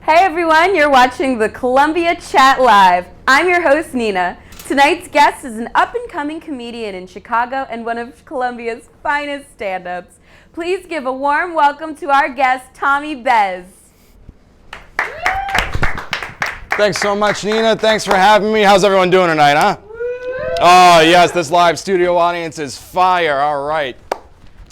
Hey everyone, you're watching the Columbia Chat Live. I'm your host, Nina. Tonight's guest is an up-and-coming comedian in Chicago and one of Columbia's finest stand-ups. Please give a warm welcome to our guest, Tommy Bez. Thanks so much, Nina. Thanks for having me. How's everyone doing tonight, huh? Oh, yes, this live studio audience is fire. All right.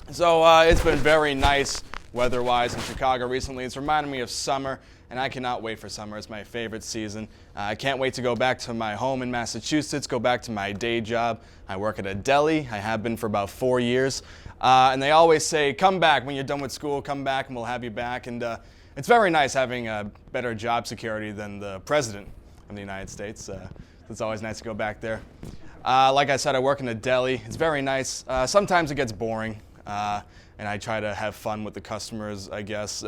So it's been very nice weather-wise in Chicago recently. It's reminded me of summer, and I cannot wait for summer. It's my favorite season. I can't wait to go back to my home in Massachusetts, go back to my day job. I work at a deli. I have been for about 4 years. And they always say, come back when you're done with school, come back and we'll have you back. And it's very nice having better job security than the president of the United States. It's always nice to go back there. Like I said, I work in a deli. It's very nice. Sometimes it gets boring, and I try to have fun with the customers, I guess.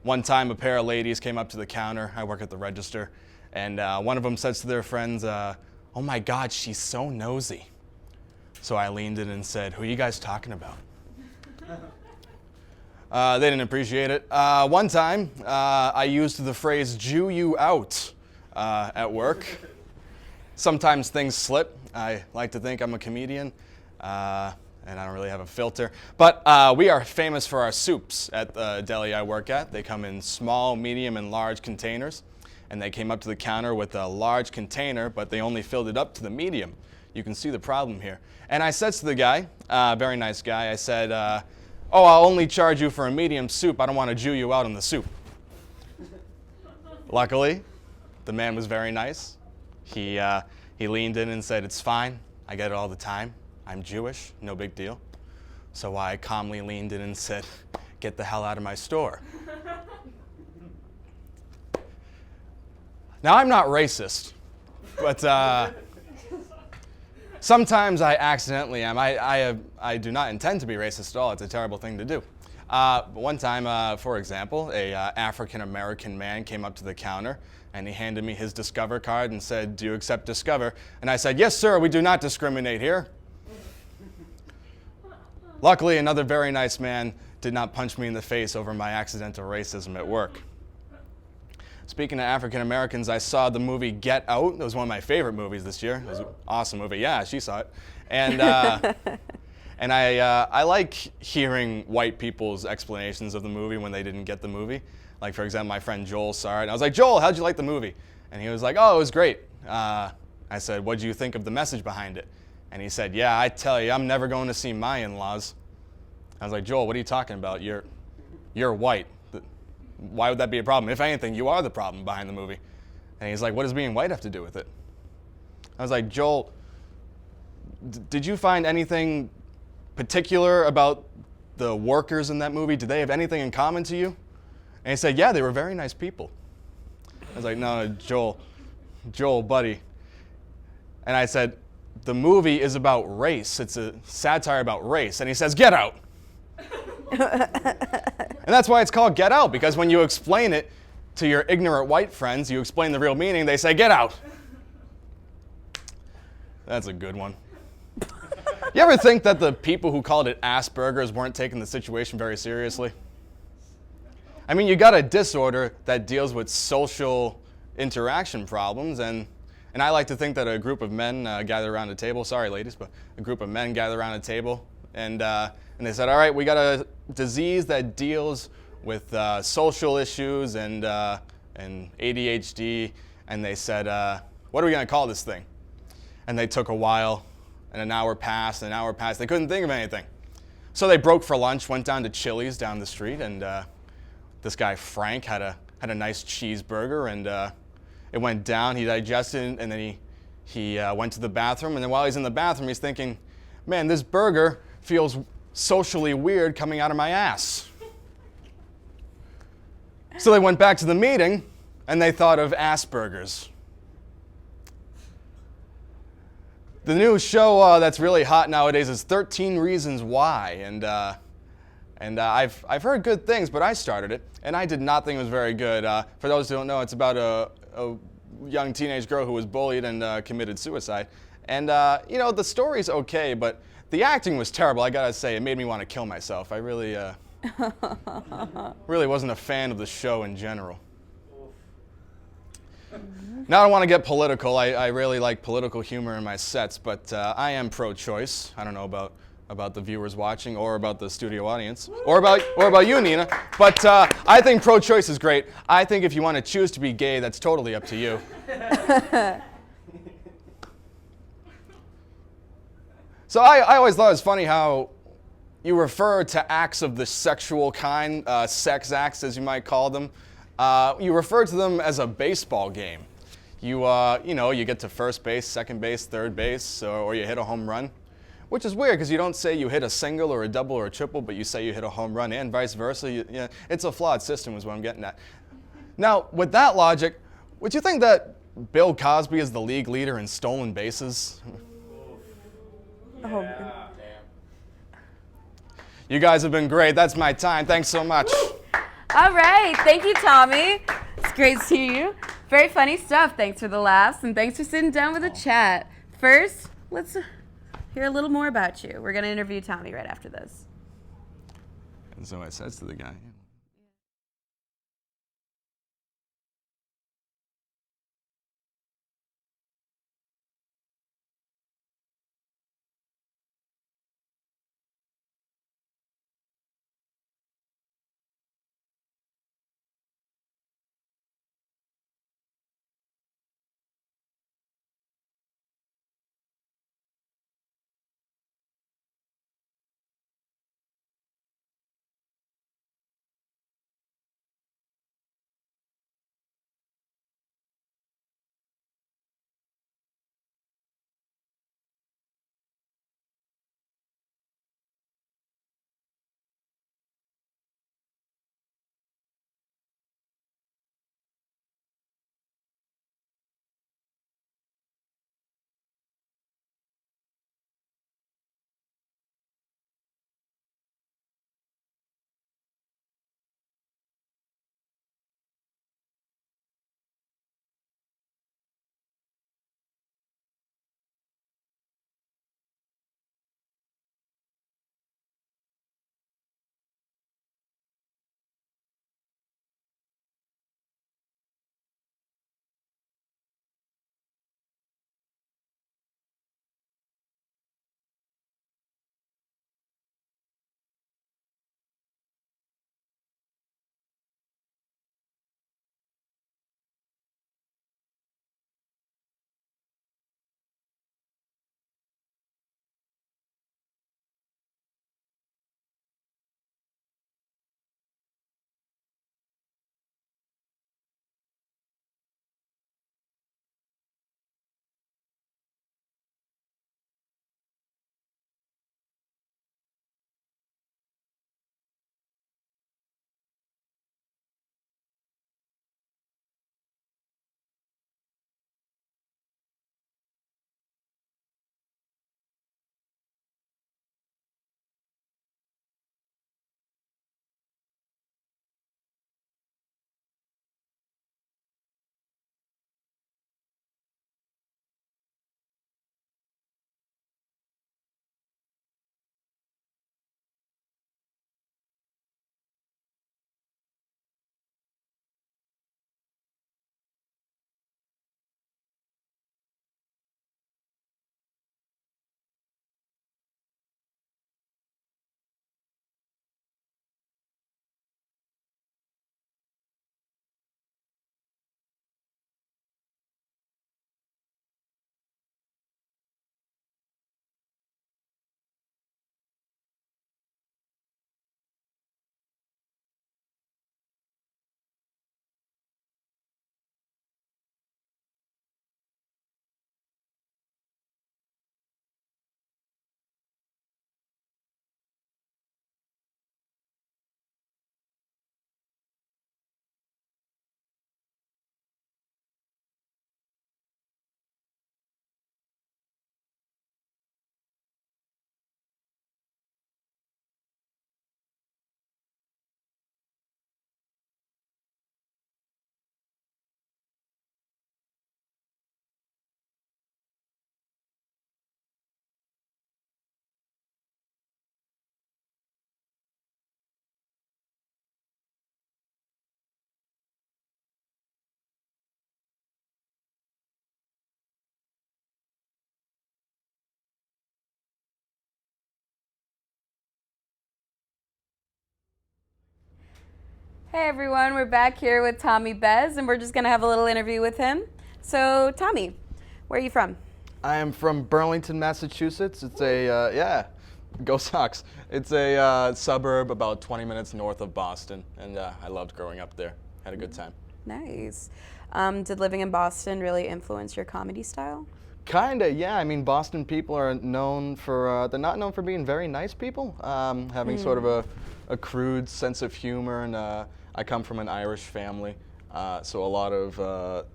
One time, a pair of ladies came up to the counter. I work at the register. And one of them says to their friends, oh my God, she's so nosy. So I leaned in and said, who are you guys talking about? They didn't appreciate it. One time, I used the phrase, Jew you out, at work. Sometimes things slip. I like to think I'm a comedian, and I don't really have a filter. But we are famous for our soups at the deli I work at. They come in small, medium, and large containers. And they came up to the counter with a large container, but they only filled it up to the medium. You can see the problem here. And I said to the guy, very nice guy, I said, oh, I'll only charge you for a medium soup. I don't want to Jew you out on the soup. Luckily, the man was very nice. He leaned in and said, it's fine. I get it all the time. I'm Jewish, no big deal. So I calmly leaned in and said, get the hell out of my store. Now, I'm not racist, but sometimes I accidentally am. I do not intend to be racist at all. It's a terrible thing to do. But one time, for example, a African-American man came up to the counter and he handed me his Discover card and said, do you accept Discover? And I said, yes, sir, we do not discriminate here. Luckily, another very nice man did not punch me in the face over my accidental racism at work. Speaking of African Americans, I saw the movie Get Out. It was one of my favorite movies this year. It was an awesome movie. Yeah, she saw it. And and I like hearing white people's explanations of the movie when they didn't get the movie. Like, for example, my friend Joel saw it. And I was like, Joel, how'd you like the movie? And he was like, oh, it was great. I said, what'd you think of the message behind it? And he said, yeah, I tell you, I'm never going to see my in-laws. I was like, Joel, what are you talking about? You're white. Why would that be a problem? If anything, you are the problem behind the movie. And he's like, what does being white have to do with it? I was like, Joel, did you find anything particular about the workers in that movie? Did they have anything in common to you? And he said, yeah, they were very nice people. I was like, no, Joel, buddy. And I said, the movie is about race. It's a satire about race. And he says, get out. And that's why it's called Get Out, because when you explain it to your ignorant white friends, you explain the real meaning, they say, get out. That's a good one. You ever think that the people who called it Asperger's weren't taking the situation very seriously? I mean, you got a disorder that deals with social interaction problems, and I like to think that a group of men gather around a table, sorry ladies, but a group of men gather around a table, and they said, all right, we got a disease that deals with social issues and ADHD, and they said, what are we going to call this thing? And they took a while, and an hour passed, They couldn't think of anything. So they broke for lunch, went down to Chili's down the street, and this guy Frank had a nice cheeseburger, and it went down. He digested it, and then he went to the bathroom, and then while he's in the bathroom, he's thinking, man, this burger feels socially weird coming out of my ass. So they went back to the meeting, and they thought of Asperger's. The new show that's really hot nowadays is 13 Reasons Why, and I've heard good things, but I started it, and I did not think it was very good. For those who don't know, it's about a young teenage girl who was bullied and committed suicide. And the story's okay, but the acting was terrible. I gotta say, it made me want to kill myself. I really wasn't a fan of the show in general. Now I don't want to get political. I really like political humor in my sets, but I am pro-choice. I don't know about the viewers watching or about the studio audience or about you, Nina. But I think pro-choice is great. I think if you want to choose to be gay, that's totally up to you. So I always thought it was funny how you refer to acts of the sexual kind, sex acts as you might call them. You refer to them as a baseball game. You get to first base, second base, third base, or you hit a home run, which is weird because you don't say you hit a single or a double or a triple, but you say you hit a home run and vice versa. It's a flawed system is what I'm getting at. Now, with that logic, would you think that Bill Cosby is the league leader in stolen bases? Oh. You guys have been great. That's my time. Thanks so much. All right. Thank you, Tommy. It's great to see you. Very funny stuff. Thanks for the laughs, and thanks for sitting down with the chat. First, let's hear a little more about you. We're going to interview Tommy right after this. And so I says to the guy, Hey everyone, we're back here with Tommy Bez, and we're just gonna have a little interview with him. So, Tommy, where are you from? I am from Burlington, Massachusetts. It's go Sox. It's a suburb about 20 minutes north of Boston, and I loved growing up there. Had a good time. Nice. Did living in Boston really influence your comedy style? Kinda, yeah. I mean, Boston people are known for, they're not known for being very nice people, having sort of a crude sense of humor, and I come from an Irish family, so a lot of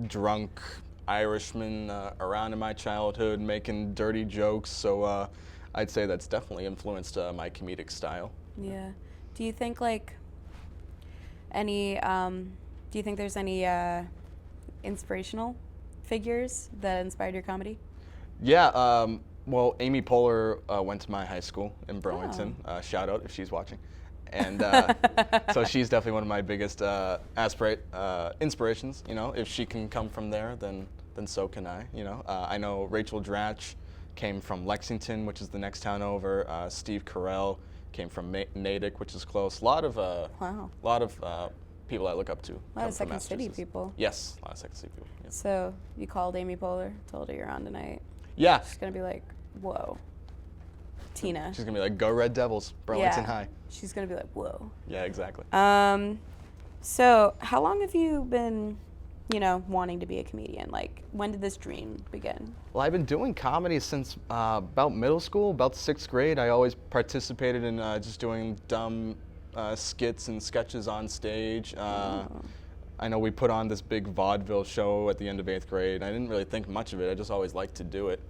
drunk Irishmen around in my childhood making dirty jokes, so I'd say that's definitely influenced my comedic style. Yeah. Do you think do you think there's any inspirational figures that inspired your comedy? Yeah, well, Amy Poehler went to my high school in Burlington. Shout out if she's watching. And so she's definitely one of my biggest inspirations. You know, if she can come from there, then so can I. You know, I know Rachel Dratch came from Lexington, which is the next town over. Steve Carell came from Natick, which is close. A lot of people I look up to. A lot of Second City people. Yes, a lot of Second City people. Yeah. So you called Amy Poehler, told her you're on tonight. Yeah. She's gonna be like, whoa. Tina. She's gonna be like, go Red Devils, Burlington High. She's gonna be like, whoa. Yeah, exactly. So how long have you been, wanting to be a comedian? Like, when did this dream begin? Well, I've been doing comedy since about middle school, about 6th grade. I always participated in just doing dumb skits and sketches on stage. I know we put on this big vaudeville show at the end of 8th grade. I didn't really think much of it. I just always liked to do it.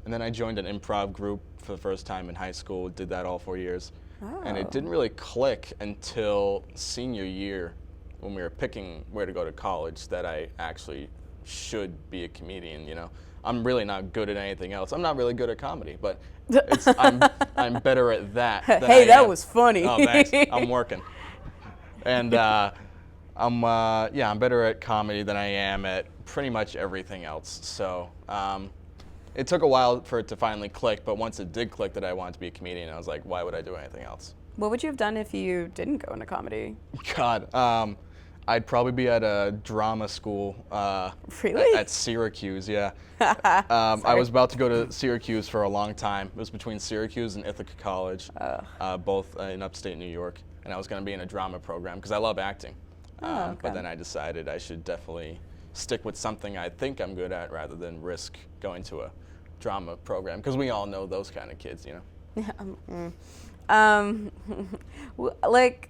And then I joined an improv group for the first time in high school, did that all 4 years. Oh. And it didn't really click until senior year when we were picking where to go to college that I actually should be a comedian, you know. I'm really not good at anything else. I'm not really good at comedy, but I'm better at that. Hey, that was funny. Oh, thanks. I'm working. And I'm better at comedy than I am at pretty much everything else. So it took a while for it to finally click, but once it did click that I wanted to be a comedian, I was like, why would I do anything else? What would you have done if you didn't go into comedy? God, I'd probably be at a drama school. Really? At Syracuse, yeah. I was about to go to Syracuse for a long time. It was between Syracuse and Ithaca College, both in upstate New York. And I was going to be in a drama program because I love acting. Okay. But then I decided I should definitely stick with something I think I'm good at rather than risk going to a drama program because we all know those kind of kids, you know. Like,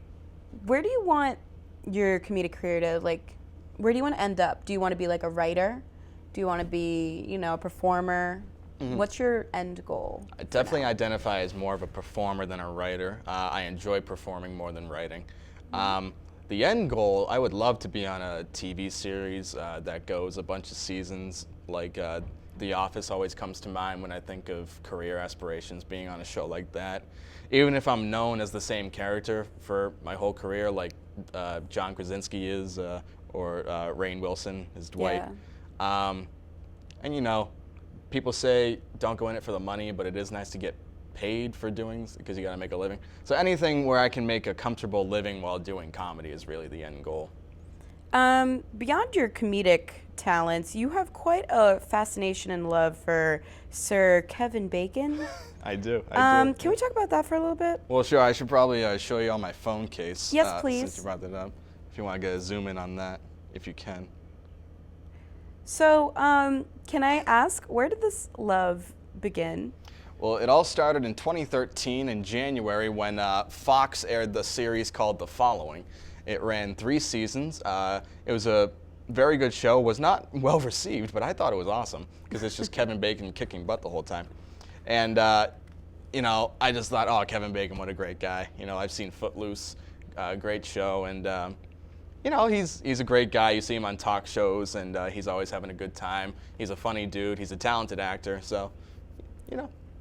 where do you want your comedic career to, where do you want to end up? Do you want to be like a writer? Do you want to be, a performer? Mm-hmm. What's your end goal? I definitely identify as more of a performer than a writer. I enjoy performing more than writing. The end goal, I would love to be on a TV series that goes a bunch of seasons. Like The Office always comes to mind when I think of career aspirations, being on a show like that. Even if I'm known as the same character for my whole career, like John Krasinski is, or Rainn Wilson is Dwight. Yeah. And people say don't go in it for the money, but it is nice to get paid for doing because you got to make a living. So anything where I can make a comfortable living while doing comedy is really the end goal. Beyond your comedic talents, you have quite a fascination and love for Sir Kevin Bacon. I do. Can we talk about that for a little bit? Well, sure. I should probably show you on my phone case. Yes, please. Since you brought that up. If you want to get a zoom in on that, if you can. So, can I ask, where did this love begin? Well, it all started in 2013 in January when Fox aired the series called The Following. It ran 3 seasons. It was a very good show. Was not well received, but I thought it was awesome because it's just Kevin Bacon kicking butt the whole time. And, I just thought, oh, Kevin Bacon, what a great guy. I've seen Footloose, great show. And, he's a great guy. You see him on talk shows, and he's always having a good time. He's a funny dude. He's a talented actor. So,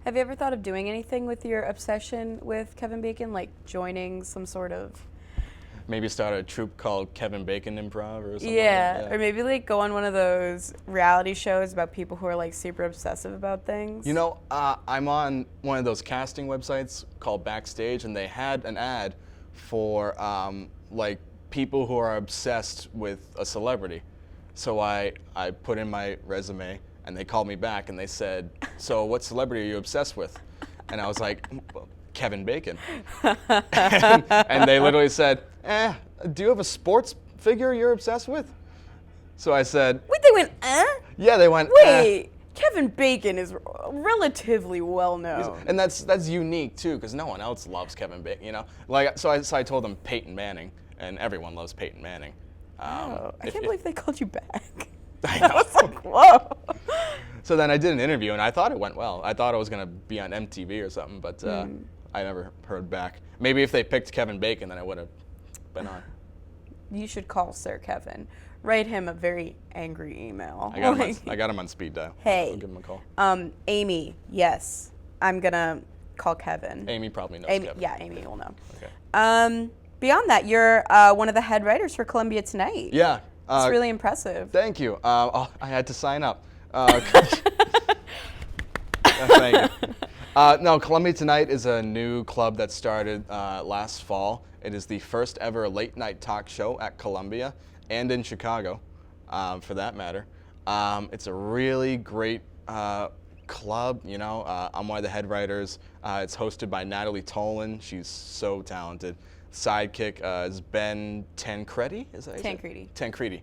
Have you ever thought of doing anything with your obsession with Kevin Bacon, like joining some sort of... Maybe start a troupe called Kevin Bacon Improv or something. Yeah, like that. Or maybe go on one of those reality shows about people who are super obsessive about things. I'm on one of those casting websites called Backstage, and they had an ad for people who are obsessed with a celebrity. So I put in my resume, and they called me back, and they said, so what celebrity are you obsessed with? And I was like, well, Kevin Bacon. and they literally said, do you have a sports figure you're obsessed with? So I said, Wait, they went, yeah, they went, Wait, Kevin Bacon is relatively well known. And that's unique too, because no one else loves Kevin Bacon, you know. Like, so I told them Peyton Manning, and everyone loves Peyton Manning. I can't believe they called you back. I know. I was like, whoa. So then I did an interview, and I thought it went well. I thought I was gonna be on MTV or something, but I never heard back. Maybe if they picked Kevin Bacon, then I would have been on. You should call Sir Kevin. Write him a very angry email. I got him on speed dial. Hey. I'll give him a call. Amy, yes. I'm going to call Kevin. Amy probably knows Kevin. Yeah, Amy will know. Okay. Beyond that, you're one of the head writers for Columbia Tonight. Yeah. It's really impressive. Thank you. I had to sign up. Thank you. No, Columbia Tonight is a new club that started last fall. It is the first ever late night talk show at Columbia and in Chicago, for that matter. It's a really great club, you know. I'm one of the head writers. It's hosted by Natalie Tolan. She's so talented. Sidekick is Ben Tancredi. Is that Tancredi. Tancredi.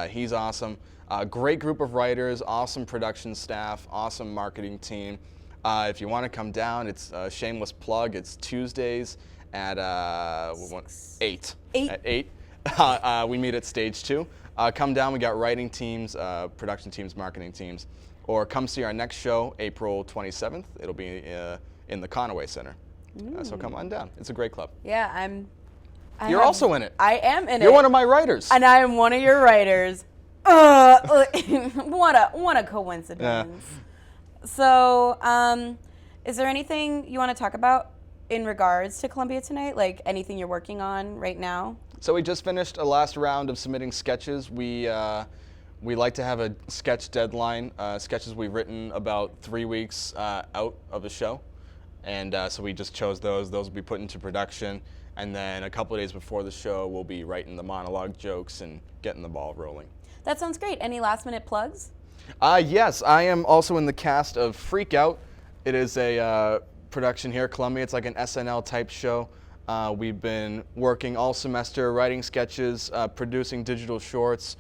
He's awesome. Great group of writers, awesome production staff, awesome marketing team. If you want to come down, it's a shameless plug. It's Tuesdays at 8. At 8. We meet at stage 2. Come down. We got writing teams, production teams, marketing teams. Or come see our next show, April 27th. It'll be in the Conaway Center. So come on down. It's a great club. Yeah, You're also in it. I am in it. You're one of my writers. And I am one of your writers. What a coincidence. Yeah. So, is there anything you want to talk about in regards to Columbia Tonight? Like anything you're working on right now? So we just finished a last round of submitting sketches. We like to have a sketch deadline. Sketches we've written about 3 weeks out of the show. And so we just chose those. Those will be put into production. And then a couple of days before the show, we'll be writing the monologue jokes and getting the ball rolling. That sounds great. Any last minute plugs? Yes, I am also in the cast of Freak Out. It is a production here at Columbia. It's like an SNL type show. We've been working all semester, writing sketches, producing digital shorts.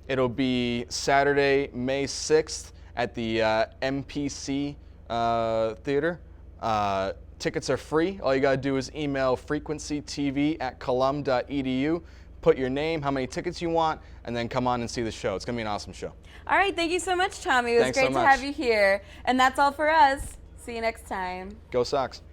It'll be Saturday, May 6th at the MPC Theater. Tickets are free. All you gotta do is email frequencytv@colum.edu. Put your name, how many tickets you want, and then come on and see the show. It's gonna be an awesome show. All right, thank you so much, Tommy. It was Thanks great so to much. have you here. And that's all for us. See you next time. Go Sox.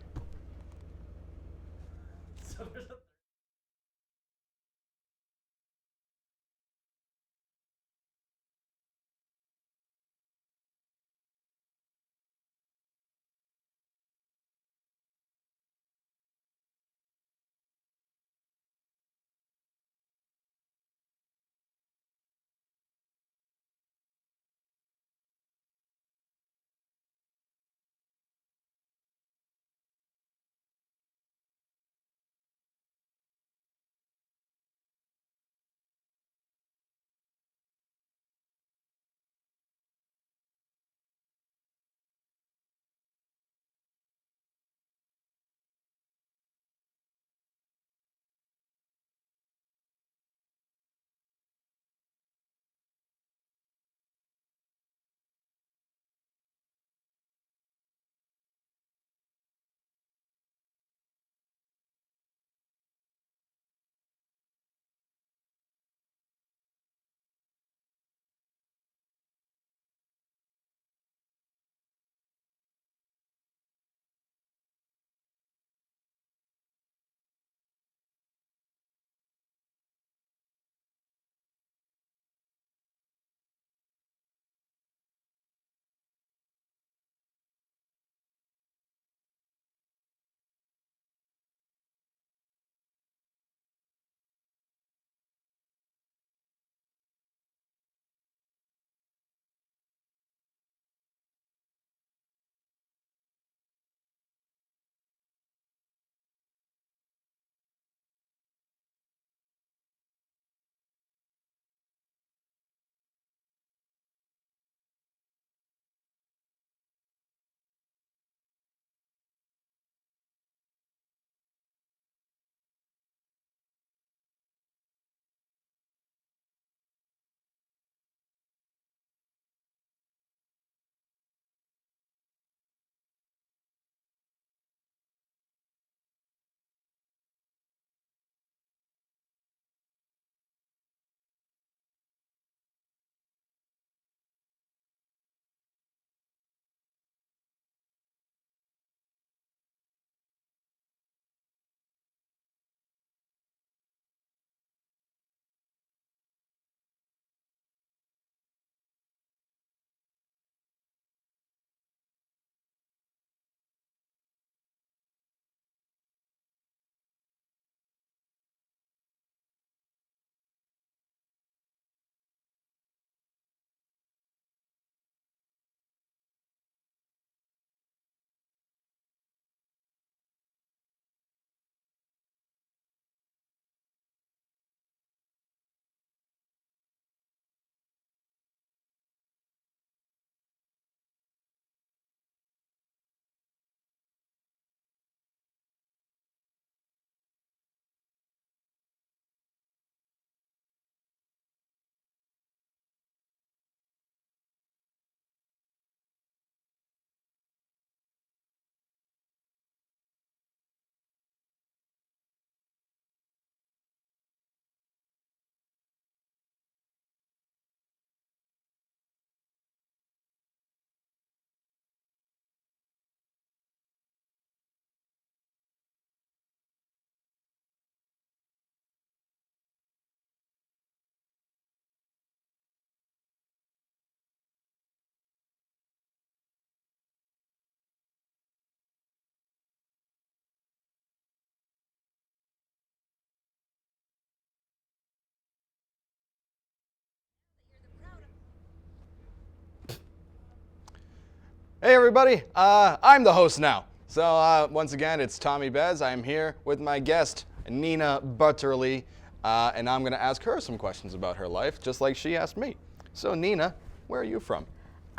Hey everybody, I'm the host now. So once again, it's Tommy Bez. I'm here with my guest, Nina Butterly, and I'm gonna ask her some questions about her life, just like she asked me. So Nina, where are you from?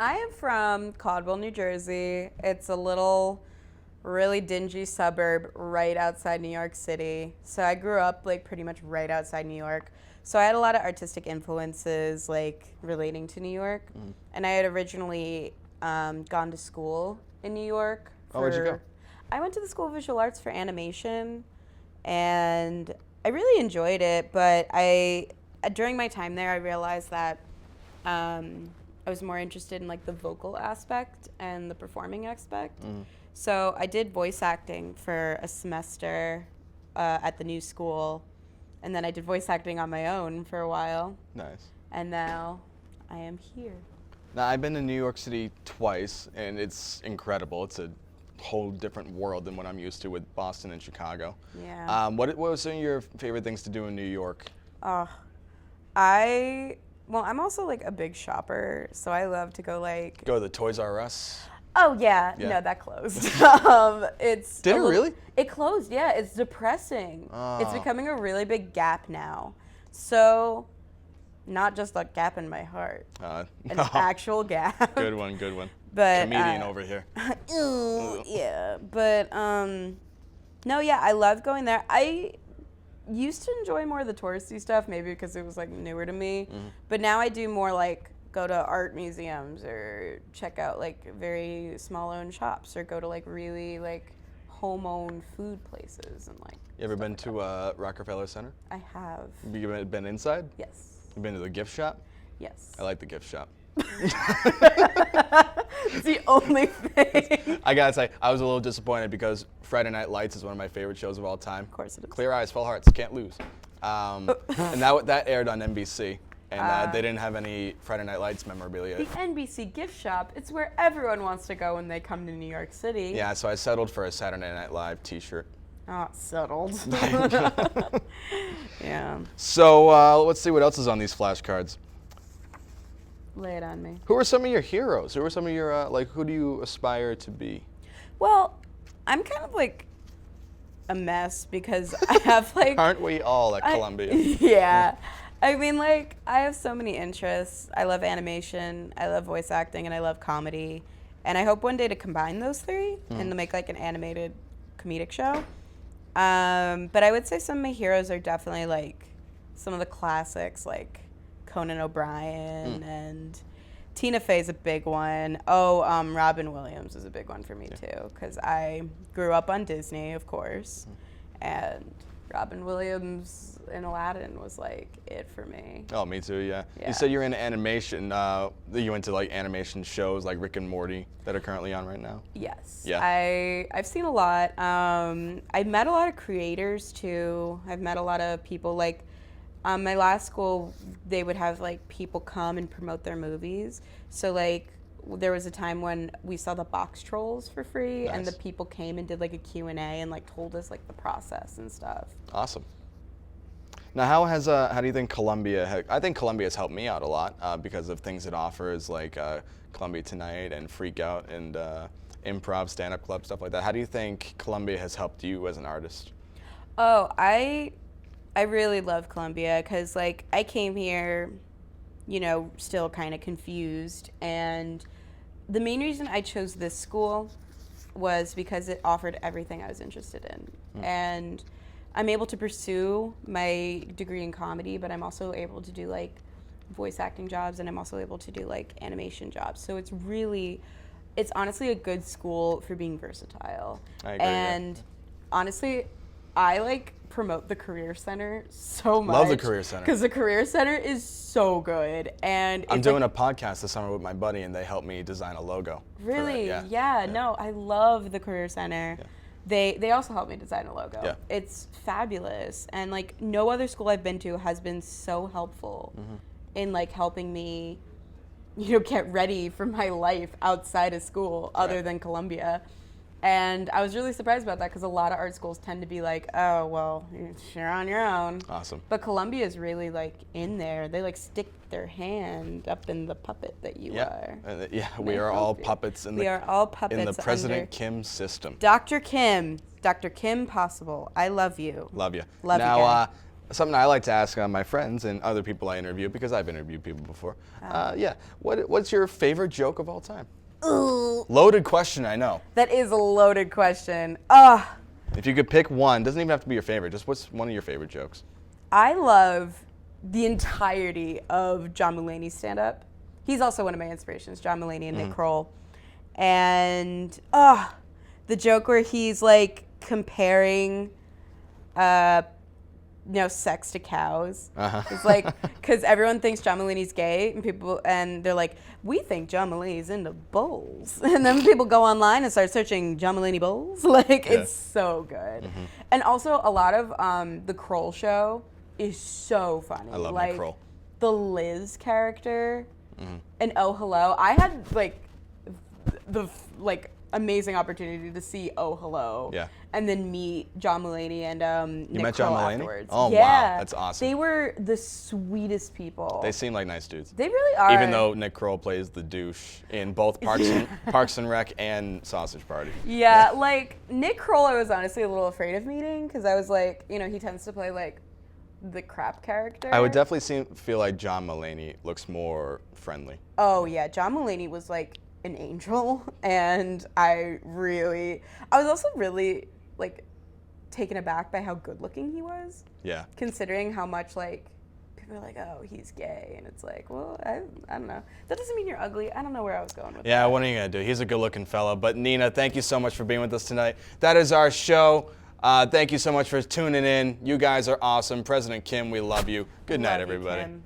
I am from Caldwell, New Jersey. It's a little, really dingy suburb right outside New York City. So I grew up like pretty much right outside New York. So I had a lot of artistic influences like relating to New York. And I had originally gone to school in New York. Where'd you go? I went to the School of Visual Arts for animation, and I really enjoyed it. But during my time there, I realized that I was more interested in like the vocal aspect and the performing aspect. So I did voice acting for a semester at the new school, and then I did voice acting on my own for a while. Nice. And now I am here. Now I've been to New York City twice, and it's incredible. It's a whole different world than what I'm used to with Boston and Chicago. Yeah. What was some of your favorite things to do in New York? Well, I'm also like a big shopper, so I love to go like. Go to the Toys R Us? Oh yeah, Yeah. no, that closed. It's Did it really? It closed. Yeah, it's depressing. Oh. It's becoming a really big gap now. So, not just a gap in my heart, an actual gap. Good one, good one. But Comedian over here. Ew, yeah, but no, yeah, I love going there. I used to enjoy more of the touristy stuff, maybe because it was like newer to me. But now I do more like go to art museums or check out like very small owned shops or go to like really like home owned food places and like. You ever been to Rockefeller Center? I have. You been inside? Yes. You been to the gift shop? Yes. I like the gift shop. It's the only thing. I gotta say, I was a little disappointed because Friday Night Lights is one of my favorite shows of all time. Of course it is. Clear Eyes, Full Hearts, can't lose. And that aired on NBC, and they didn't have any Friday Night Lights memorabilia. The NBC gift shop, it's where everyone wants to go when they come to New York City. Yeah, so I settled for a Saturday Night Live t-shirt. Oh, settled. Yeah. So let's see what else is on these flashcards. Lay it on me. Who are some of your heroes? Who are some of your, who do you aspire to be? Well, I'm kind of like a mess because I have like. Aren't we all at Columbia? Yeah. I mean, like, I have so many interests. I love animation, I love voice acting, and I love comedy. And I hope one day to combine those three and to make like an animated comedic show. But I would say some of my heroes are definitely like some of the classics, like Conan O'Brien and Tina Fey's a big one. Robin Williams is a big one for me too, because I grew up on Disney, of course, and Robin Williams in Aladdin was like it for me. Oh, me too, yeah. Yeah. You said you're into animation. You went to like animation shows like Rick and Morty that are currently on right now? Yes. Yeah. I've seen a lot. I've met a lot of creators too. I've met a lot of people like my last school, they would have like people come and promote their movies. So like there was a time when we saw the Box Trolls for free, and the people came and did like a Q&A and like told us like the process and stuff. Awesome. Now, how do you think Columbia? I think Columbia has helped me out a lot because of things it offers, like Columbia Tonight and Freak Out and improv, stand-up club, stuff like that. How do you think Columbia has helped you as an artist? Oh, I really love Columbia because like I came here, you know, still kind of confused, and the main reason I chose this school was because it offered everything I was interested in. And I'm able to pursue my degree in comedy, but I'm also able to do like voice acting jobs, and I'm also able to do like animation jobs. So it's honestly a good school for being versatile. I agree, and honestly, I like promote the Career Center so much. Love the Career Center. Because the Career Center is so good. And I'm doing a podcast this summer with my buddy, and they helped me design a logo. Really? Yeah. Yeah. No, I love the Career Center. Yeah. They also helped me design a logo. Yeah. It's fabulous. And like no other school I've been to has been so helpful in like helping me, you know, get ready for my life outside of school other than Columbia. And I was really surprised about that because a lot of art schools tend to be like, oh, well, you're on your own. Awesome. But Columbia is really like in there. They like stick their hand up in the puppet that you are. We are all puppets in the President Kim system. Dr. Kim Possible. I love you. Love you. Love you, now, guy. something I like to ask my friends and other people I interview, because I've interviewed people before. What's your favorite joke of all time? Ooh. Loaded question, I know. That is a loaded question. If you could pick one, doesn't even have to be your favorite, just what's one of your favorite jokes? I love the entirety of John Mulaney's stand-up. He's also one of my inspirations, John Mulaney and Nick Kroll. And the joke where he's like comparing sex to cows. It's like, because everyone thinks John Mulaney's gay, and they're like, we think John Mulaney's into bulls. And then people go online and start searching John Mulaney bulls. It's so good. And also a lot of the Kroll show is so funny. I love Nick Kroll. The Liz character and Oh Hello. I had the amazing opportunity to see Oh Hello. Yeah. And then meet John Mulaney and Nick met Kroll John Mulaney? afterwards. Oh, yeah. wow. That's awesome. They were the sweetest people. They seem like nice dudes. They really are. Even though Nick Kroll plays the douche in both Parks and Rec and Sausage Party. Yeah, like Nick Kroll I was honestly a little afraid of meeting because I was like, he tends to play like the crap character. I would definitely feel like John Mulaney looks more friendly. Oh yeah, John Mulaney was like an angel, and I was also really like taken aback by how good looking he was. Yeah. Considering how much people are like, oh, he's gay, and it's like, well, I don't know. That doesn't mean you're ugly. I don't know where I was going with that. Yeah, what are you gonna do? He's a good looking fella. But Nina, thank you so much for being with us tonight. That is our show. Thank you so much for tuning in. You guys are awesome. President Kim, we love you. Good night, everybody. Kim.